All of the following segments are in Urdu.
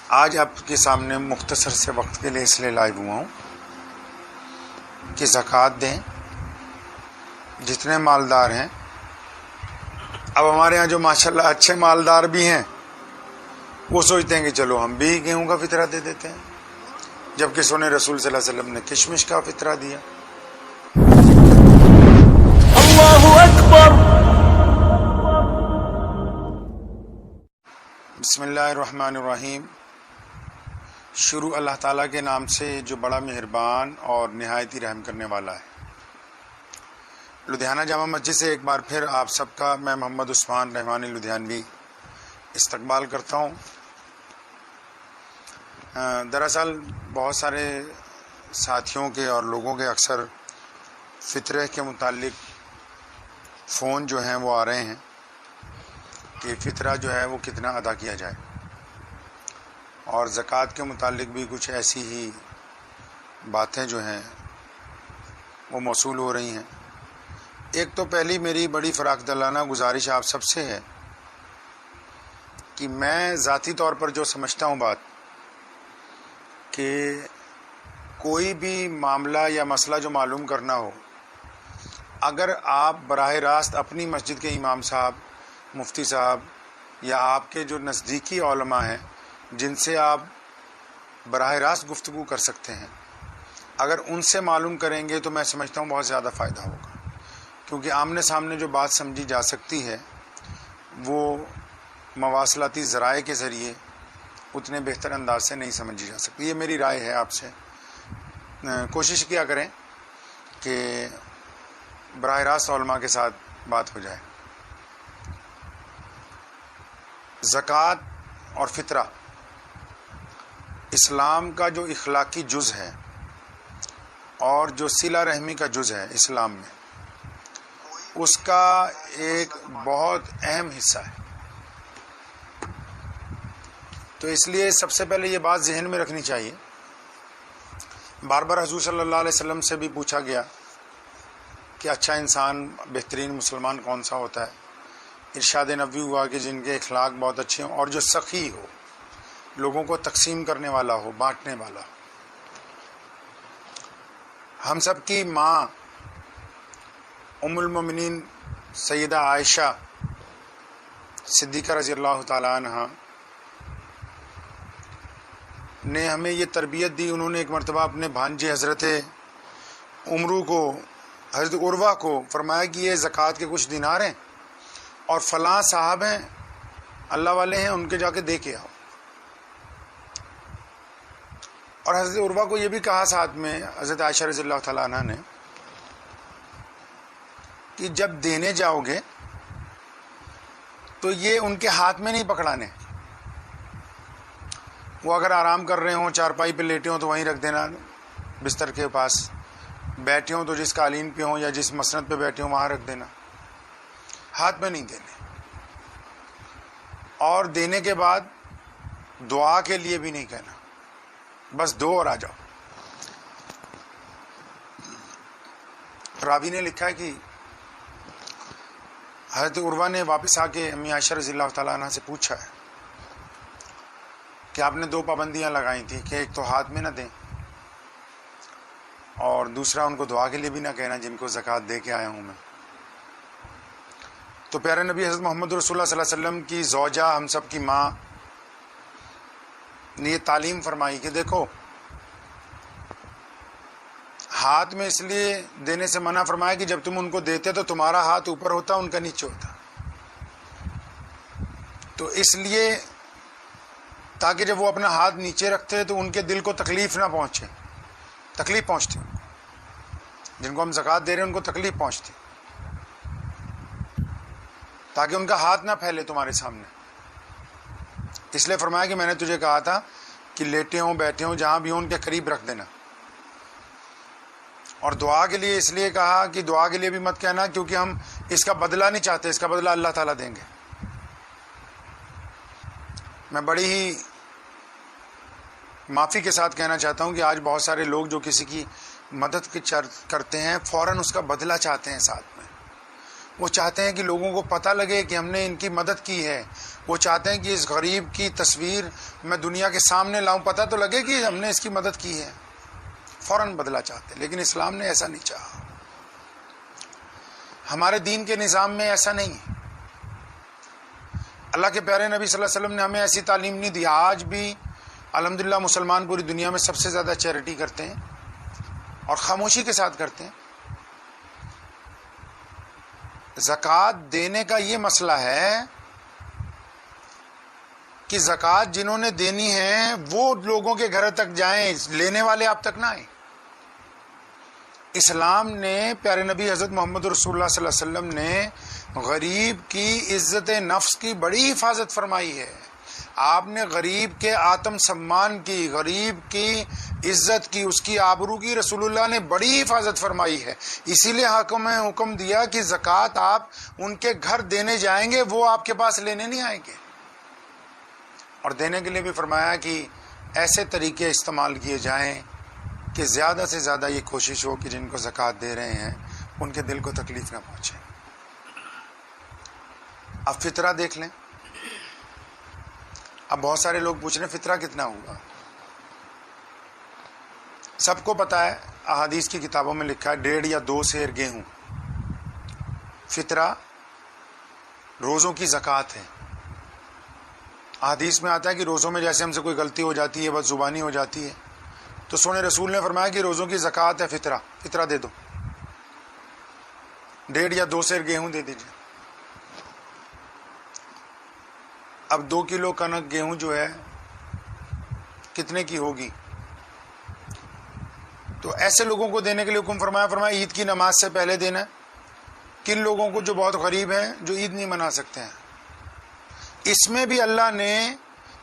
آج آپ کے سامنے مختصر سے وقت کے لیے اس لیے لائیو ہوا ہوں کہ زکوٰۃ دیں جتنے مالدار ہیں. اب ہمارے ہاں جو ماشاءاللہ اچھے مالدار بھی ہیں وہ سوچتے ہیں کہ چلو ہم بھی گیہوں کا فطرہ دے دیتے ہیں، جبکہ سونے رسول صلی اللہ علیہ وسلم نے کشمش کا فطرہ دیا. اللہ اکبر. بسم اللہ الرحمن الرحیم. شروع اللہ تعالیٰ کے نام سے جو بڑا مہربان اور نہایت ہی رحم کرنے والا ہے. لدھیانہ جامع مسجد سے ایک بار پھر آپ سب کا میں محمد عثمان رحمانی لدھیانوی استقبال کرتا ہوں. دراصل بہت سارے ساتھیوں کے اور لوگوں کے اکثر فطرے کے متعلق فون جو ہیں وہ آ رہے ہیں کہ فطرہ جو ہے وہ کتنا ادا کیا جائے، اور زکوٰۃ کے متعلق بھی کچھ ایسی ہی باتیں جو ہیں وہ موصول ہو رہی ہیں. ایک تو پہلی میری بڑی فراخ دلانہ گزارش آپ سب سے ہے کہ میں ذاتی طور پر جو سمجھتا ہوں بات کہ کوئی بھی معاملہ یا مسئلہ جو معلوم کرنا ہو، اگر آپ براہ راست اپنی مسجد کے امام صاحب، مفتی صاحب یا آپ کے جو نزدیکی علماء ہیں جن سے آپ براہ راست گفتگو کر سکتے ہیں، اگر ان سے معلوم کریں گے تو میں سمجھتا ہوں بہت زیادہ فائدہ ہوگا، کیونکہ آمنے سامنے جو بات سمجھی جا سکتی ہے وہ مواصلاتی ذرائع کے ذریعے اتنے بہتر انداز سے نہیں سمجھی جا سکتی. یہ میری رائے ہے. آپ سے کوشش کیا کریں کہ براہ راست علماء کے ساتھ بات ہو جائے. زکوٰۃ اور فطرہ اسلام کا جو اخلاقی جز ہے اور جو صلہ رحمی کا جز ہے اسلام میں، اس کا ایک بہت اہم حصہ ہے. تو اس لیے سب سے پہلے یہ بات ذہن میں رکھنی چاہیے. بار بار حضور صلی اللہ علیہ وسلم سے بھی پوچھا گیا کہ اچھا انسان، بہترین مسلمان کون سا ہوتا ہے. ارشاد نبوی ہوا کہ جن کے اخلاق بہت اچھے ہوں اور جو سخی ہو، لوگوں کو تقسیم کرنے والا ہو، بانٹنے والا ہو. ہم سب کی ماں ام المومنین سیدہ عائشہ صدیقہ رضی اللہ تعالیٰ عنہ نے ہمیں یہ تربیت دی. انہوں نے ایک مرتبہ اپنے بھانجے حضرت عمرو کو، حضرت عروہ کو فرمایا کہ یہ زکوٰۃ کے کچھ دینار ہیں اور فلاں صاحب ہیں، اللہ والے ہیں، ان کے جا کے دے کے آؤ. اور حضرت عروہ کو یہ بھی کہا ساتھ میں حضرت عائشہ رضی اللہ تعالیٰ عنہ نے کہ جب دینے جاؤ گے تو یہ ان کے ہاتھ میں نہیں پکڑانے. وہ اگر آرام کر رہے ہوں، چارپائی پہ لیٹے ہوں تو وہیں رکھ دینا، بستر کے پاس بیٹھے ہوں تو جس قالین پہ ہوں یا جس مسند پہ بیٹھے ہوں وہاں رکھ دینا، ہاتھ میں نہیں دینے. اور دینے کے بعد دعا کے لیے بھی نہیں کہنا، بس دو اور آ جاؤ. راوی نے لکھا ہے کہ حضرت عروہ نے واپس آ کے امی عائشہ رضی اللہ تعالیٰ عنہ سے پوچھا ہے کہ آپ نے دو پابندیاں لگائی تھیں کہ ایک تو ہاتھ میں نہ دیں اور دوسرا ان کو دعا کے لیے بھی نہ کہنا جن کو زکوٰۃ دے کے آیا ہوں میں. تو پیارے نبی حضرت محمد رسول اللہ صلی اللہ علیہ وسلم کی زوجہ، ہم سب کی ماں نے یہ تعلیم فرمائی کہ دیکھو، ہاتھ میں اس لیے دینے سے منع فرمایا کہ جب تم ان کو دیتے تو تمہارا ہاتھ اوپر ہوتا، ان کا نیچے ہوتا. تو اس لیے تاکہ جب وہ اپنا ہاتھ نیچے رکھتے تو ان کے دل کو تکلیف نہ پہنچے. تکلیف پہنچتی ان کو، جن کو ہم زکوٰۃ دے رہے ہیں ان کو تکلیف پہنچتی، تاکہ ان کا ہاتھ نہ پھیلے تمہارے سامنے. اس لیے فرمایا کہ میں نے تجھے کہا تھا کہ لیٹے ہوں، بیٹھے ہوں، جہاں بھی ہوں ان کے قریب رکھ دینا. اور دعا کے لیے اس لیے کہا کہ دعا کے لیے بھی مت کہنا، کیونکہ ہم اس کا بدلہ نہیں چاہتے، اس کا بدلہ اللہ تعالیٰ دیں گے. میں بڑی ہی معافی کے ساتھ کہنا چاہتا ہوں کہ آج بہت سارے لوگ جو کسی کی مدد کرتے ہیں فوراً اس کا بدلہ چاہتے ہیں ساتھ میں. وہ چاہتے ہیں کہ لوگوں کو پتہ لگے کہ ہم نے ان کی مدد کی ہے، وہ چاہتے ہیں کہ اس غریب کی تصویر میں دنیا کے سامنے لاؤں، پتہ تو لگے کہ ہم نے اس کی مدد کی ہے، فوراً بدلہ چاہتے ہیں۔ لیکن اسلام نے ایسا نہیں چاہا، ہمارے دین کے نظام میں ایسا نہیں ہے۔ اللہ کے پیارے نبی صلی اللہ علیہ وسلم نے ہمیں ایسی تعلیم نہیں دی۔ آج بھی الحمدللہ مسلمان پوری دنیا میں سب سے زیادہ چیریٹی کرتے ہیں اور خاموشی کے ساتھ کرتے ہیں۔ زکوٰۃ دینے کا یہ مسئلہ ہے کہ زکوٰۃ جنہوں نے دینی ہے وہ لوگوں کے گھر تک جائیں، لینے والے آپ تک نہ آئیں۔ اسلام نے، پیارے نبی حضرت محمد رسول اللہ صلی اللہ علیہ وسلم نے غریب کی عزت نفس کی بڑی حفاظت فرمائی ہے۔ آپ نے غریب کے آتم سمان کی، غریب کی عزت کی، اس کی آبرو کی رسول اللہ نے بڑی حفاظت فرمائی ہے۔ اسی لیے حکم دیا کہ زکوٰۃ آپ ان کے گھر دینے جائیں گے، وہ آپ کے پاس لینے نہیں آئیں گے۔ اور دینے کے لیے بھی فرمایا کہ ایسے طریقے استعمال کیے جائیں کہ زیادہ سے زیادہ یہ کوشش ہو کہ جن کو زکوٰۃ دے رہے ہیں ان کے دل کو تکلیف نہ پہنچے۔ اب فطرہ دیکھ لیں۔ اب بہت سارے لوگ پوچھ رہے ہیں فطرہ کتنا ہوگا؟ سب کو پتا ہے، احادیث کی کتابوں میں لکھا ہے 1.5 یا 2 سیر گیہوں فطرہ روزوں کی زکوٰۃ ہے۔ احادیث میں آتا ہے کہ روزوں میں جیسے ہم سے کوئی غلطی ہو جاتی ہے، بد زبانی ہو جاتی ہے، تو سونے رسول نے فرمایا کہ روزوں کی زکوٰۃ ہے فطرہ دے دو، 1.5 یا 2 سیر گیہوں دے دیجیے۔ اب 2 کلو کنک گیہوں جو ہے کتنے کی ہوگی؟ تو ایسے لوگوں کو دینے کے لیے حکم فرمایا عید کی نماز سے پہلے دینا ہے۔ کن لوگوں کو؟ جو بہت غریب ہیں، جو عید نہیں منا سکتے ہیں۔ اس میں بھی اللہ نے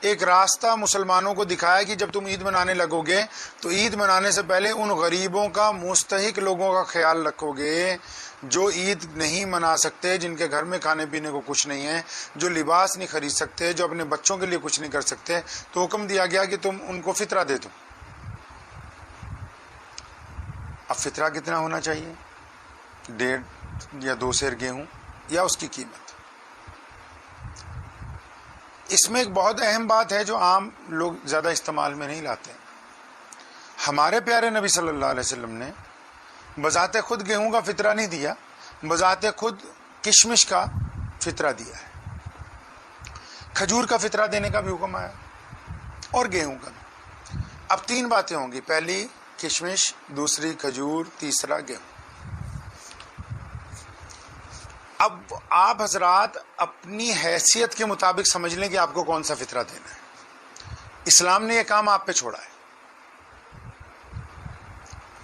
ایک راستہ مسلمانوں کو دکھایا کہ جب تم عید منانے لگو گے تو عید منانے سے پہلے ان غریبوں کا، مستحق لوگوں کا خیال رکھو گے جو عید نہیں منا سکتے، جن کے گھر میں کھانے پینے کو کچھ نہیں ہے، جو لباس نہیں خرید سکتے، جو اپنے بچوں کے لیے کچھ نہیں کر سکتے۔ تو حکم دیا گیا کہ تم ان کو فطرہ دے دو۔ اب فطرہ کتنا ہونا چاہیے؟ 1.5 یا 2 سیر گیہوں یا اس کی قیمت۔ اس میں ایک بہت اہم بات ہے جو عام لوگ زیادہ استعمال میں نہیں لاتے۔ ہمارے پیارے نبی صلی اللہ علیہ وسلم نے بذات خود گیہوں کا فطرہ نہیں دیا، بذات خود کشمش کا فطرہ دیا ہے۔ کھجور کا فطرہ دینے کا بھی حکم آیا اور گیہوں کا بھی۔ اب 3 باتیں ہوں گی، پہلی کشمش، دوسری کھجور، تیسرا گیہوں۔ اب آپ حضرات اپنی حیثیت کے مطابق سمجھ لیں کہ آپ کو کون سا فطرہ دینا ہے۔ اسلام نے یہ کام آپ پہ چھوڑا ہے۔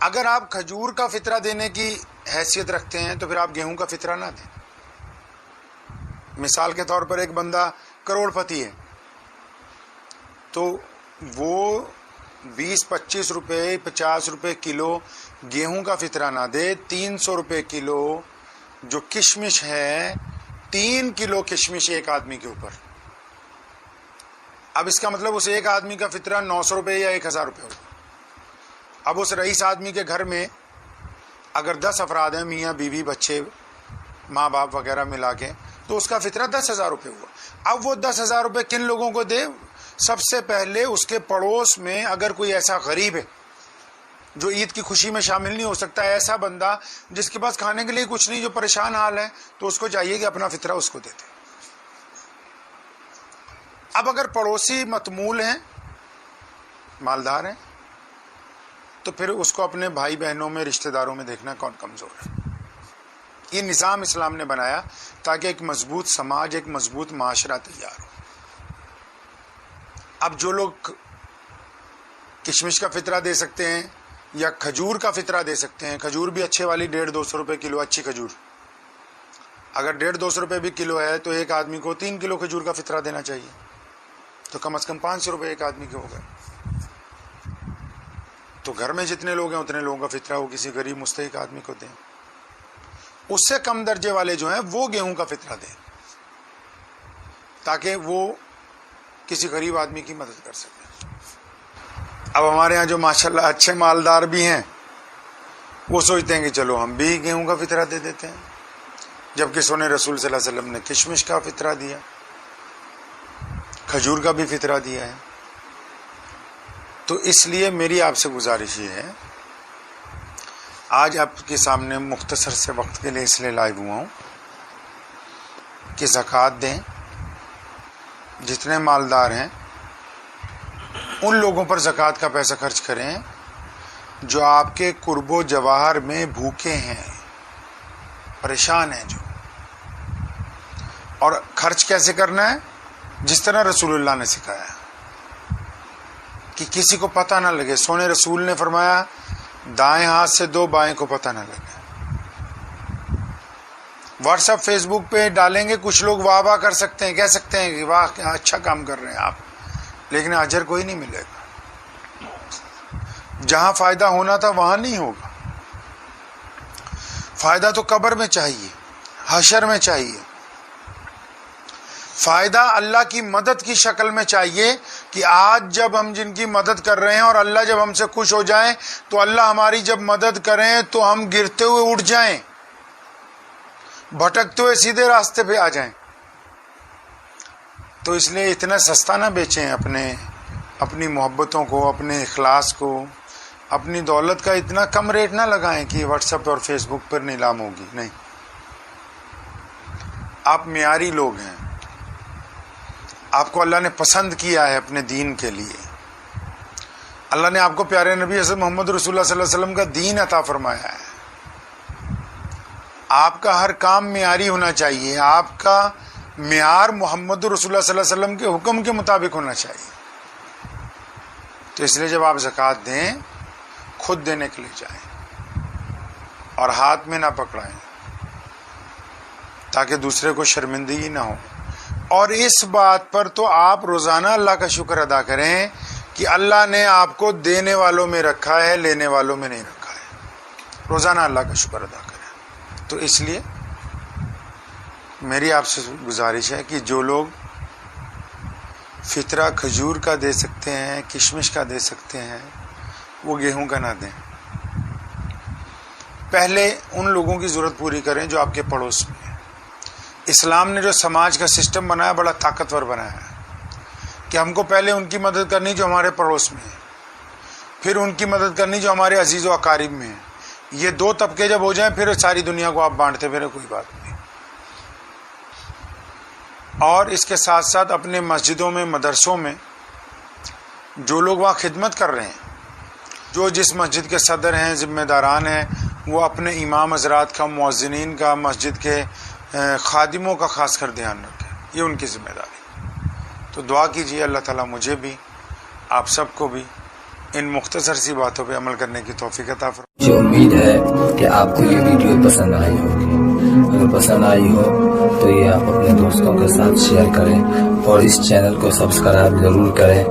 اگر آپ کھجور کا فطرہ دینے کی حیثیت رکھتے ہیں تو پھر آپ گیہوں کا فطرہ نہ دیں۔ مثال کے طور پر ایک بندہ کروڑ پتی ہے تو وہ 20-25 روپے 50 روپے کلو گیہوں کا فطرہ نہ دے، 300 روپے کلو جو کشمش ہے، 3 کلو کشمش ایک آدمی کے اوپر۔ اب اس کا مطلب اس ایک آدمی کا فطرہ 900 روپے یا 1000 روپے ہوگا۔ اب اس رئیس آدمی کے گھر میں اگر 10 افراد ہیں، میاں بیوی بچے ماں باپ وغیرہ ملا کے، تو اس کا فطرہ 10,000 روپے ہوا۔ اب وہ 10,000 روپے کن لوگوں کو دے؟ سب سے پہلے اس کے پڑوس میں اگر کوئی ایسا غریب ہے جو عید کی خوشی میں شامل نہیں ہو سکتا، ایسا بندہ جس کے پاس کھانے کے لیے کچھ نہیں، جو پریشان حال ہے، تو اس کو چاہیے کہ اپنا فطرہ اس کو دے دے۔ اب اگر پڑوسی متمول ہیں، مالدار ہیں، تو پھر اس کو اپنے بھائی بہنوں میں، رشتہ داروں میں دیکھنا کون کمزور ہے۔ یہ نظام اسلام نے بنایا تاکہ ایک مضبوط سماج، ایک مضبوط معاشرہ تیار ہو۔ اب جو لوگ کشمش کا فطرہ دے سکتے ہیں یا کھجور کا فطرہ دے سکتے ہیں، کھجور بھی اچھے والی 150-200 روپے کلو، اچھی کھجور، اگر 150-200 روپے بھی کلو ہے تو ایک آدمی کو 3 کلو کھجور کا فطرہ دینا چاہیے، تو کم از کم 500 روپے ایک آدمی کے ہو گئے۔ تو گھر میں جتنے لوگ ہیں اتنے لوگوں کا فطرہ وہ کسی غریب مستحق آدمی کو دیں۔ اس سے کم درجے والے جو ہیں وہ گیہوں کا فطرہ دیں تاکہ وہ کسی غریب آدمی کی مدد کر سکے۔ اب ہمارے ہاں جو ماشاءاللہ اچھے مالدار بھی ہیں وہ سوچتے ہیں کہ چلو ہم بھی گیہوں کا فطرہ دے دیتے ہیں، جبکہ سونے رسول صلی اللہ علیہ وسلم نے کشمش کا فطرہ دیا، کھجور کا بھی فطرہ دیا ہے۔ تو اس لیے میری آپ سے گزارش یہ ہے، آج آپ کے سامنے مختصر سے وقت کے لیے اس لیے لائیو ہوا ہوں کہ زکوٰۃ دیں، جتنے مالدار ہیں ان لوگوں پر زکوٰۃ کا پیسہ خرچ کریں جو آپ کے قرب و جواہر میں بھوکے ہیں، پریشان ہیں جو۔ اور خرچ کیسے کرنا ہے؟ جس طرح رسول اللہ نے سکھایا کہ کسی کو پتہ نہ لگے۔ سونے رسول نے فرمایا دائیں ہاتھ سے دو، بائیں کو پتہ نہ لگے۔ واٹس ایپ فیس بک پہ ڈالیں گے، کچھ لوگ واہ واہ کر سکتے ہیں، کہہ سکتے ہیں کہ واہ کیا اچھا کام کر رہے ہیں آپ، لیکن اجر کوئی نہیں ملے گا۔ جہاں فائدہ ہونا تھا وہاں نہیں ہوگا۔ فائدہ تو قبر میں چاہیے، حشر میں چاہیے۔ فائدہ اللہ کی مدد کی شکل میں چاہیے کہ آج جب ہم جن کی مدد کر رہے ہیں اور اللہ جب ہم سے خوش ہو جائیں تو اللہ ہماری جب مدد کریں تو ہم گرتے ہوئے اٹھ جائیں، بھٹکتے ہوئے سیدھے راستے پہ آ جائیں۔ تو اس لیے اتنا سستا نہ بیچیں اپنی محبتوں کو، اپنے اخلاص کو، اپنی دولت کا اتنا کم ریٹ نہ لگائیں کہ واٹس ایپ اور فیس بک پر نیلام ہوگی۔ نہیں، آپ معیاری لوگ ہیں، آپ کو اللہ نے پسند کیا ہے اپنے دین کے لیے۔ اللہ نے آپ کو پیارے نبی حضرت محمد رسول اللہ صلی اللہ علیہ وسلم کا دین عطا فرمایا ہے۔ آپ کا ہر کام معیاری ہونا چاہیے، آپ کا معیار محمد رسول اللہ صلی اللہ علیہ وسلم کے حکم کے مطابق ہونا چاہیے۔ تو اس لیے جب آپ زکوٰۃ دیں، خود دینے کے لیے جائیں اور ہاتھ میں نہ پکڑائیں تاکہ دوسرے کو شرمندگی نہ ہو۔ اور اس بات پر تو آپ روزانہ اللہ کا شکر ادا کریں کہ اللہ نے آپ کو دینے والوں میں رکھا ہے، لینے والوں میں نہیں رکھا ہے۔ روزانہ اللہ کا شکر ادا کریں۔ تو اس لیے میری آپ سے گزارش ہے کہ جو لوگ فطرہ کھجور کا دے سکتے ہیں، کشمش کا دے سکتے ہیں، وہ گیہوں کا نہ دیں۔ پہلے ان لوگوں کی ضرورت پوری کریں جو آپ کے پڑوس میں ہیں۔ اسلام نے جو سماج کا سسٹم بنایا بڑا طاقتور بنایا ہے کہ ہم کو پہلے ان کی مدد کرنی جو ہمارے پڑوس میں ہے، پھر ان کی مدد کرنی جو ہمارے عزیز و اقارب میں ہے۔ یہ دو طبقے جب ہو جائیں پھر ساری دنیا کو آپ بانٹتے پھرے، کوئی بات نہیں۔ اور اس کے ساتھ ساتھ اپنے مسجدوں میں، مدرسوں میں جو لوگ وہاں خدمت کر رہے ہیں، جو جس مسجد کے صدر ہیں، ذمہ داران ہیں، وہ اپنے امام حضرات کا، مؤذنین کا، مسجد کے خادموں کا خاص کر دھیان رکھیں۔ یہ ان کی ذمہ داری۔ تو دعا کیجیے اللہ تعالیٰ مجھے بھی، آپ سب کو بھی ان مختصر سی باتوں پہ عمل کرنے کی توفیق عطا فرمائے۔ مجھے امید ہے کہ آپ کو یہ ویڈیو پسند آئی ہوگی۔ اگر پسند آئی ہو تو یہ آپ اپنے دوستوں کے ساتھ شیئر کریں اور اس چینل کو سبسکرائب ضرور کریں۔